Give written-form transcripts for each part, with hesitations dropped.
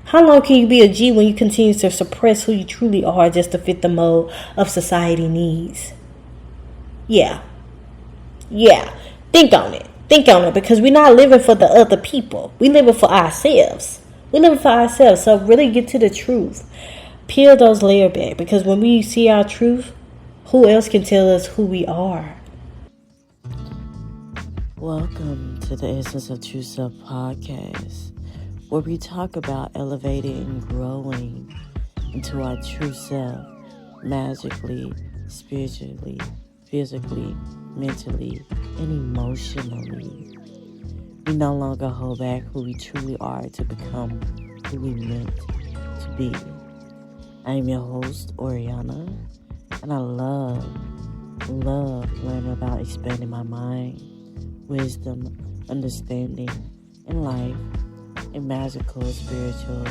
How long can you be a G when you continue to suppress who you truly are just to fit the mold of society needs? Yeah. Think on it. Because we're not living for the other people. We're living for ourselves. So really get to the truth. Peel those layers back. Because when we see our truth, who else can tell us who we are? Welcome to the Essence of True Self podcast, where we talk about elevating and growing into our true self, magically, spiritually, physically, mentally, and emotionally. We no longer hold back who we truly are to become who we meant to be. I am your host, Oriana, and I love learning about expanding my mind, wisdom, understanding, and life in magical, spiritual,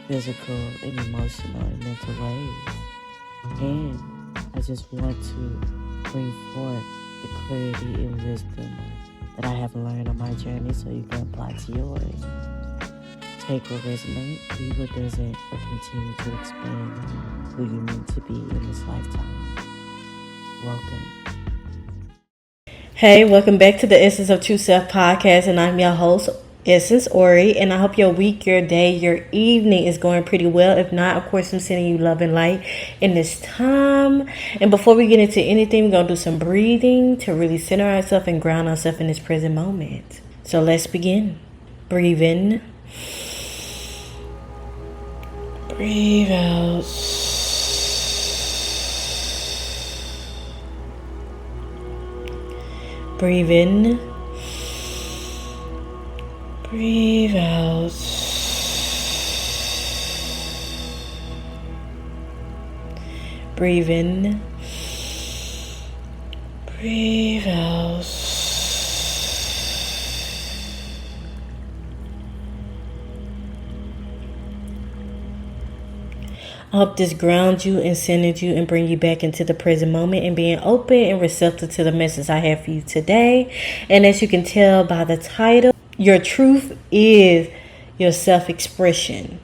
physical, and emotional and mental ways. And I just want to bring forth the clarity and wisdom that I have learned on my journey so you can apply to yours. Take what resonates, leave what doesn't, but continue to expand who you need to be in this lifetime. Welcome. Hey, welcome back to the Essence of True Self podcast, and I'm your host, Essence Ori, and I hope your week, your day, your evening is going pretty well. If not, of course, I'm sending you love and light in this time. And before we get into anything, we're going to do some breathing to really center ourselves and ground ourselves in this present moment. So let's begin. Breathe in. Breathe out. Breathe in. Breathe out. Breathe in. Breathe out. I hope this grounds you and centers you and bring you back into the present moment and being open and receptive to the message I have for you today. And as you can tell by the title, your truth is your self-expression.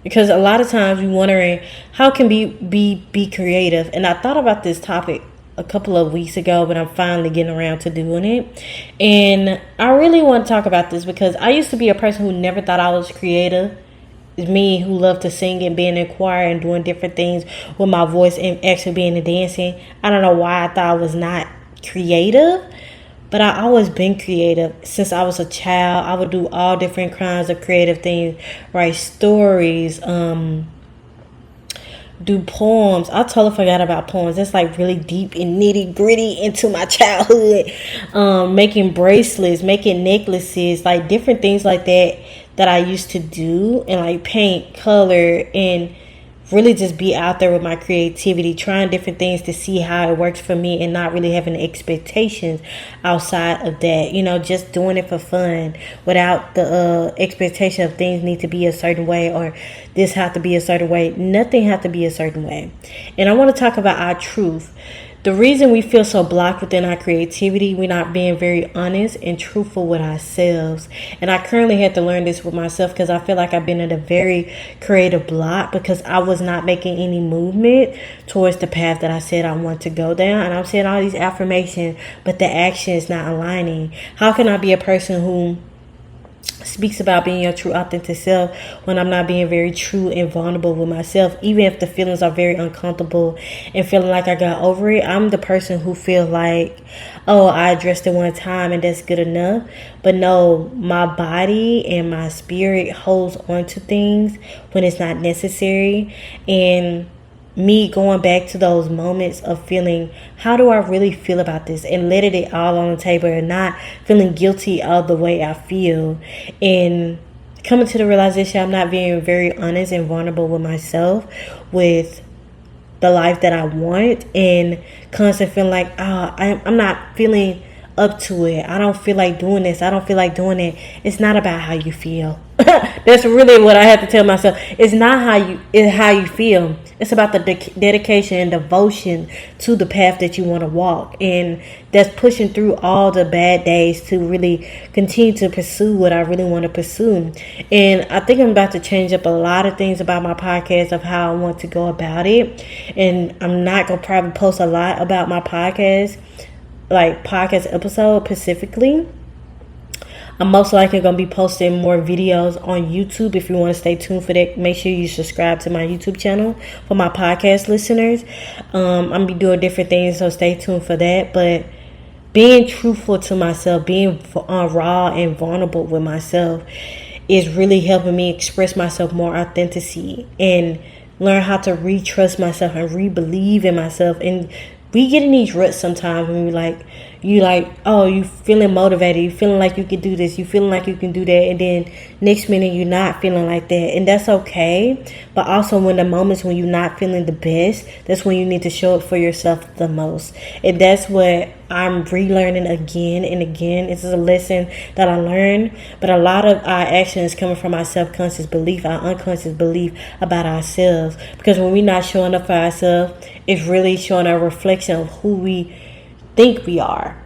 Because a lot of times we're wondering, how can we be creative? And I thought about this topic a couple of weeks ago, but I'm finally getting around to doing it. And I really want to talk about this because I used to be a person who never thought I was creative. It's me who loved to sing and being in choir and doing different things with my voice and actually being in dancing. I don't know why I thought I was not creative, but I always been creative. Since I was a child, I would do all different kinds of creative things, write stories, do poems. I totally forgot about poems. That's like really deep and nitty gritty into my childhood. Making bracelets, making necklaces, like different things like that I used to do, and like paint, color, and really just be out there with my creativity, trying different things to see how it works for me and not really having expectations outside of that, just doing it for fun without the expectation of things need to be a certain way or this have to be a certain way. Nothing have to be a certain way. And I want to talk about our truth. The reason we feel so blocked within our creativity, we're not being very honest and truthful with ourselves. And I currently had to learn this with myself because I feel like I've been in a very creative block because I was not making any movement towards the path that I said I want to go down. And I'm saying all these affirmations, but the action is not aligning. How can I be a person who speaks about being your true authentic self when I'm not being very true and vulnerable with myself? Even if the feelings are very uncomfortable and feeling like I got over it, I'm the person who feels like, oh, I addressed it one time and that's good enough. But no, my body and my spirit holds on to things when it's not necessary. And me going back to those moments of feeling, how do I really feel about this, and letting it all on the table and not feeling guilty of the way I feel, and coming to the realization I'm not being very honest and vulnerable with myself, with the life that I want, and constantly feeling like, I'm not feeling up to it. I don't feel like doing this. I don't feel like doing it. It's not about how you feel. That's really what I have to tell myself. It's not how you feel. It's about the dedication and devotion to the path that you want to walk, and that's pushing through all the bad days to really continue to pursue what I really want to pursue. And I think I'm about to change up a lot of things about my podcast of how I want to go about it. And I'm not gonna probably post a lot about my podcast, like podcast episode specifically. I'm most likely going to be posting more videos on YouTube. If you want to stay tuned for that, make sure you subscribe to my YouTube channel for my podcast listeners. I'm going to be doing different things, so stay tuned for that. But being truthful to myself, being raw and vulnerable with myself is really helping me express myself more authenticity and learn how to re-trust myself and re-believe in myself. And we get in these ruts sometimes when you feeling motivated, you feeling like you can do this, you feeling like you can do that, and then next minute you're not feeling like that, and that's okay. But also when the moments when you're not feeling the best, that's when you need to show up for yourself the most. And that's what I'm relearning again and again. It's a lesson that I learned, but a lot of our actions coming from our subconscious belief, our unconscious belief about ourselves. Because when we're not showing up for ourselves, it's really showing a reflection of who we think we are,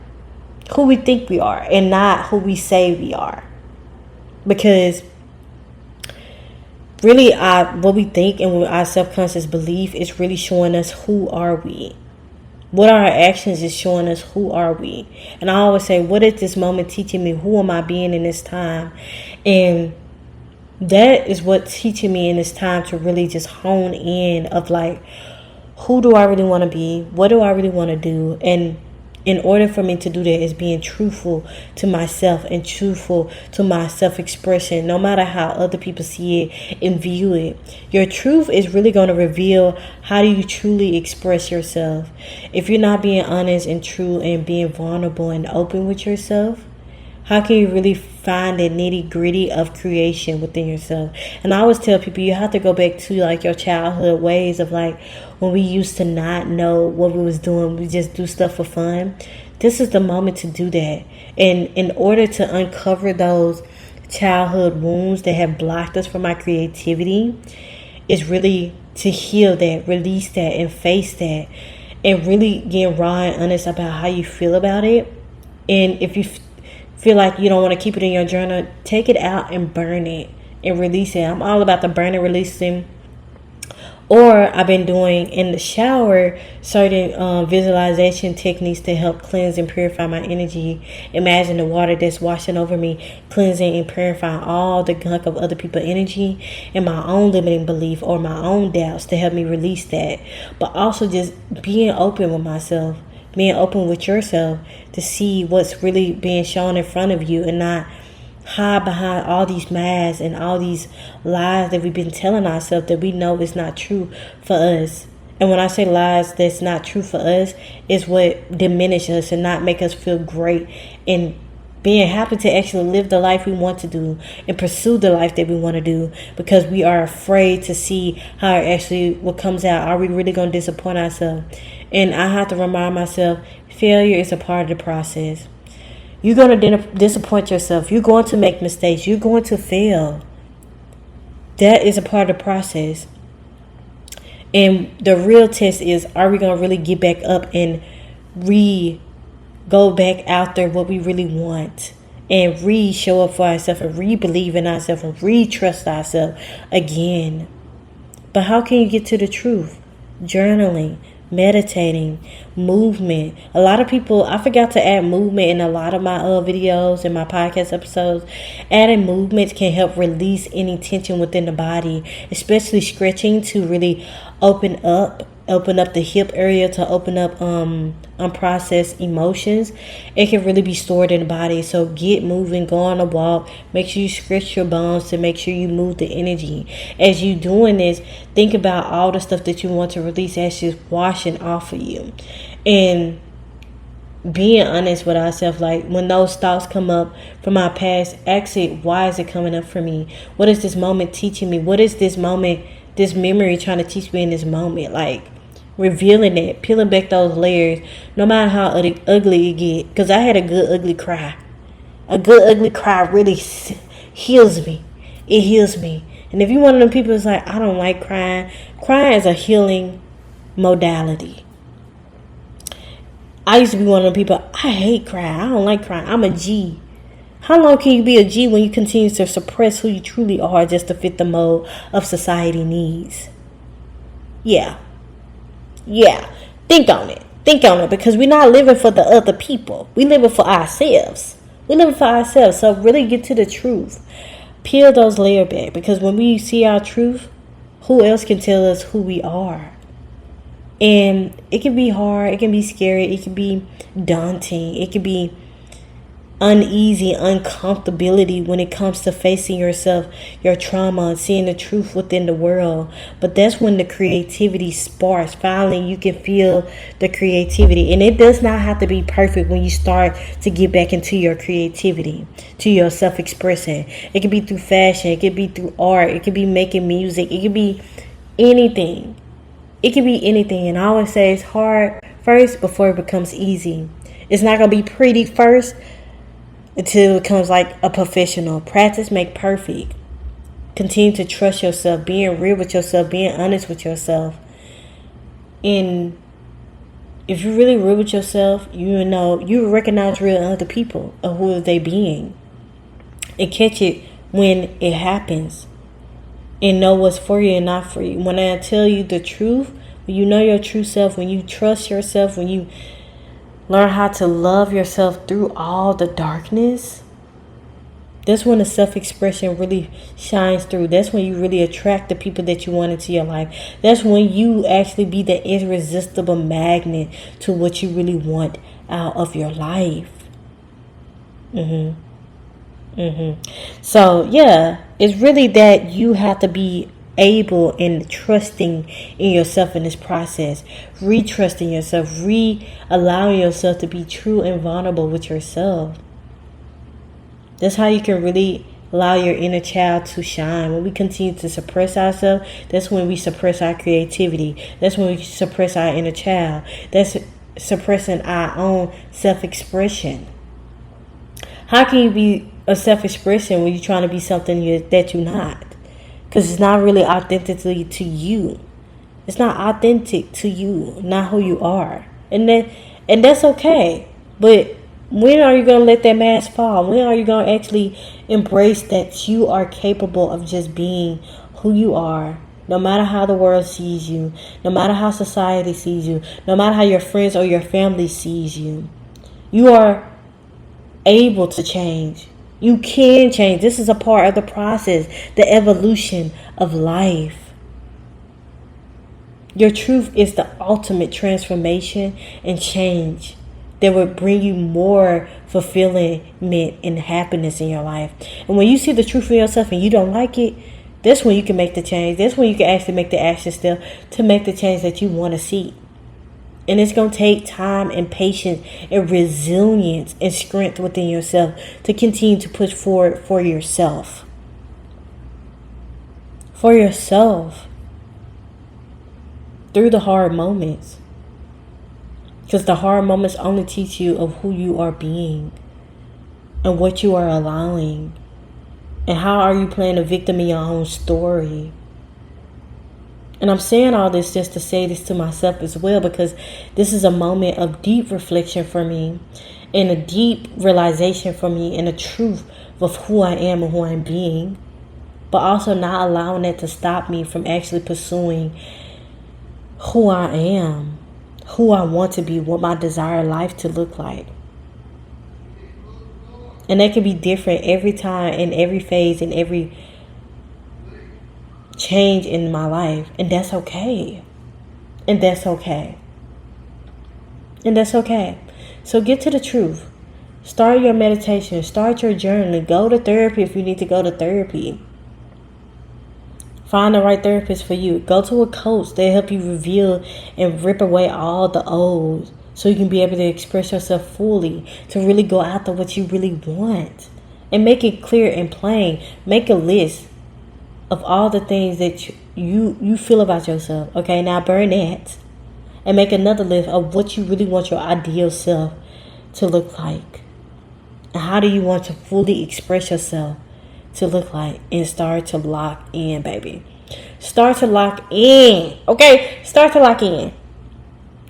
and not who we say we are. Because really what we think and what our subconscious belief is really showing us who are we. What our actions is showing us who are we. And I always say, what is this moment teaching me? Who am I being in this time? And that is what's teaching me in this time to really just hone in of like, who do I really want to be? What do I really want to do? And in order for me to do that is being truthful to myself and truthful to my self-expression, no matter how other people see it and view it. Your truth is really going to reveal how do you truly express yourself. If you're not being honest and true and being vulnerable and open with yourself, how can you really find the nitty gritty of creation within yourself? And I always tell people, you have to go back to like your childhood ways of like when we used to not know what we was doing. We just do stuff for fun. This is the moment to do that. And in order to uncover those childhood wounds that have blocked us from our creativity, is really to heal that, release that, and face that. And really get raw and honest about how you feel about it. And if you feel like you don't want to keep it in your journal, take it out and burn it and release it. I'm all about the burning, releasing. Or I've been doing in the shower certain visualization techniques to help cleanse and purify my energy. Imagine the water that's washing over me, cleansing and purifying all the gunk of other people's energy and my own limiting belief or my own doubts to help me release that. But also just being open with myself, being open with yourself to see what's really being shown in front of you and not hide behind all these masks and all these lies that we've been telling ourselves that we know is not true for us. And when I say lies that's not true for us, is what diminishes us and not make us feel great and being happy to actually live the life we want to do and pursue the life that we want to do, because we are afraid to see how it actually what comes out. Are we really going to disappoint ourselves? And I have to remind myself, failure is a part of the process. You're going to disappoint yourself. You're going to make mistakes. You're going to fail. That is a part of the process. And the real test is, are we going to really get back up and go back out there what we really want and show up for ourselves and believe in ourselves and trust ourselves again. But how can you get to the truth? Journaling, meditating, movement. A lot of people, I forgot to add movement in a lot of my videos and my podcast episodes. Adding movement can help release any tension within the body, especially stretching to really open up the hip area, to open up unprocessed emotions. It can really be stored in the body. So get moving, go on a walk, make sure you stretch your bones to make sure you move the energy. As you doing this, think about all the stuff that you want to release as just washing off of you. And being honest with ourselves, like when those thoughts come up from our past, ask it, why is it coming up for me? What is this moment teaching me? What is this moment, this memory trying to teach me in this moment? Like, revealing it, peeling back those layers, no matter how ugly it get. Because I had a good ugly cry. A good ugly cry really heals me. It heals me. And if you're one of them people that's like, I don't like crying, crying is a healing modality. I used to be one of them people, I hate crying. I don't like crying. I'm a G. How long can you be a G when you continue to suppress who you truly are just to fit the mold of society needs? Yeah. Think on it. Because we're not living for the other people. We living for ourselves. So really get to the truth. Peel those layers back. Because when we see our truth, who else can tell us who we are? And it can be hard. It can be scary. It can be daunting. It can be uneasy, uncomfortability when it comes to facing yourself, your trauma, and seeing the truth within the world. But that's when the creativity sparks. Finally, you can feel the creativity. And it does not have to be perfect when you start to get back into your creativity, to your self-expressing. It can be through fashion. It can be through art. It can be making music. It can be anything. And I always say it's hard first before it becomes easy. It's not going to be pretty first until it becomes like a professional. Practice make perfect. Continue to trust yourself, being real with yourself, being honest with yourself. And if you're really real with yourself, you recognize real other people of who are they being. And catch it when it happens. And know what's for you and not for you. When I tell you the truth, when you know your true self, when you trust yourself, when you learn how to love yourself through all the darkness, that's when the self-expression really shines through. That's when you really attract the people that you want into your life. That's when you actually be the irresistible magnet to what you really want out of your life. So yeah, it's really that you have to be able and trusting in yourself in this process, re-trusting yourself, allowing yourself to be true and vulnerable with yourself. That's how you can really allow your inner child to shine. When we continue to suppress ourselves, that's when we suppress our creativity. That's when we suppress our inner child. That's suppressing our own self-expression. How can you be a self-expression when you're trying to be something that you're not? Because it's not really authentically to you. It's not authentic to you, not who you are. And that's okay. But when are you going to let that mask fall? When are you going to actually embrace that you are capable of just being who you are? No matter how the world sees you, no matter how society sees you, no matter how your friends or your family sees you, you are able to change. You can change. This is a part of the process, the evolution of life. Your truth is the ultimate transformation and change that will bring you more fulfillment and happiness in your life. And when you see the truth in yourself and you don't like it, that's when you can make the change. That's when you can actually make the action step to make the change that you want to see. And it's going to take time and patience and resilience and strength within yourself to continue to push forward for yourself. For yourself. Through the hard moments. Because the hard moments only teach you of who you are being. And what you are allowing. And how are you playing a victim in your own story. And I'm saying all this just to say this to myself as well, because this is a moment of deep reflection for me and a deep realization for me and a truth of who I am and who I'm being, but also not allowing that to stop me from actually pursuing who I am, who I want to be, what my desired life to look like. And that can be different every time, in every phase, in every change in my life. And that's okay. And that's okay. And that's okay. So get to the truth. Start your meditation. Start your journey. Go to therapy if you need to go to therapy. Find the right therapist for you. Go to a coach. They help you reveal and rip away all the old, so you can be able to express yourself fully, to really go after what you really want. And make it clear and plain. Make a list of all the things that you feel about yourself. Okay, now burn that. and make another list of what you really want your ideal self to look like. And how do you want to fully express yourself to look like? And start to lock in, baby. Start to lock in. Okay? Start to lock in.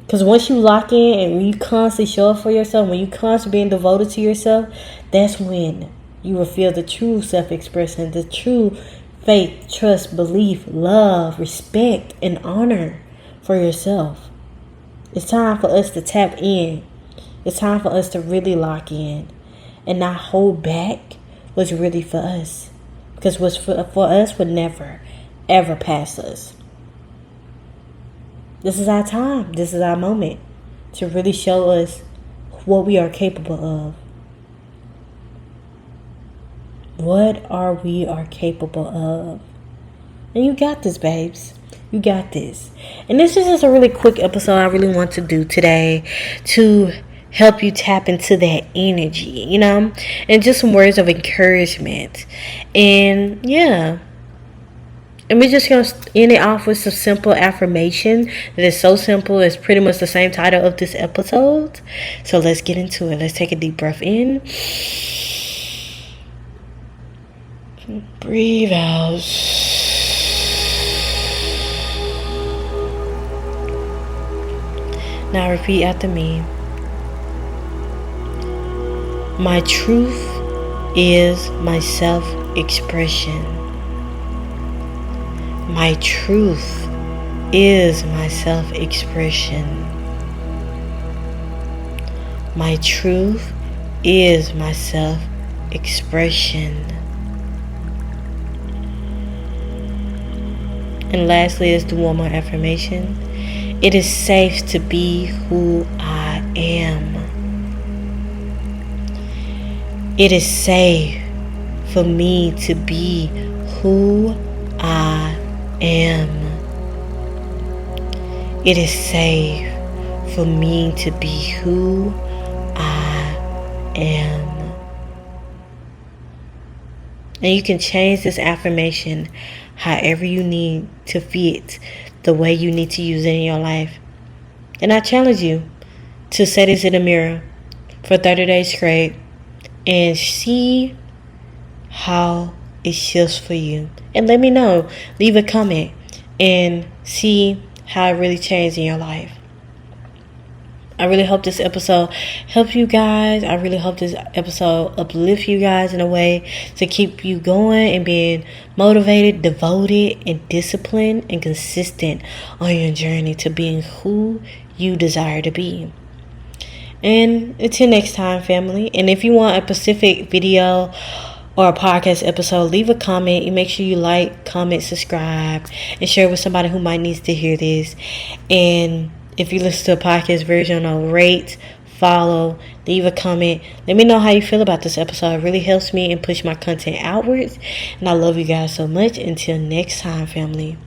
Because once you lock in and when you constantly show up for yourself, when you constantly being devoted to yourself, that's when you will feel the true self-expression, the true faith, trust, belief, love, respect, and honor for yourself. It's time for us to tap in. It's time for us to really lock in and not hold back what's really for us. Because what's for us would never, ever pass us. This is our time. This is our moment to really show us what we are capable of. What are we capable of? And you got this, babes. You got this. And this is just a really quick episode I really want to do today to help you tap into that energy, and just some words of encouragement. And yeah. And we're just going to end it off with some simple affirmation that is so simple. It's pretty much the same title of this episode. So let's get into it. Let's take a deep breath in. Breathe out. Now repeat after me. My truth is my self-expression. My truth is my self-expression. My truth is my self-expression. And lastly, let's do one more affirmation. It is safe to be who I am. It is safe for me to be who I am. It is safe for me to be who I am. And you can change this affirmation however you need to fit the way you need to use it in your life. And I challenge you to say this in the mirror for 30 days straight and see how it shifts for you. And let me know. Leave a comment and see how it really changed in your life. I really hope this episode helps you guys. I really hope this episode uplifts you guys in a way to keep you going and being motivated, devoted, and disciplined and consistent on your journey to being who you desire to be. And until next time, family. And if you want a specific video or a podcast episode, leave a comment. You make sure you like, comment, subscribe, and share with somebody who might need to hear this. And if you listen to a podcast version, rate, follow, leave a comment. Let me know how you feel about this episode. It really helps me and push my content outwards. And I love you guys so much. Until next time, family.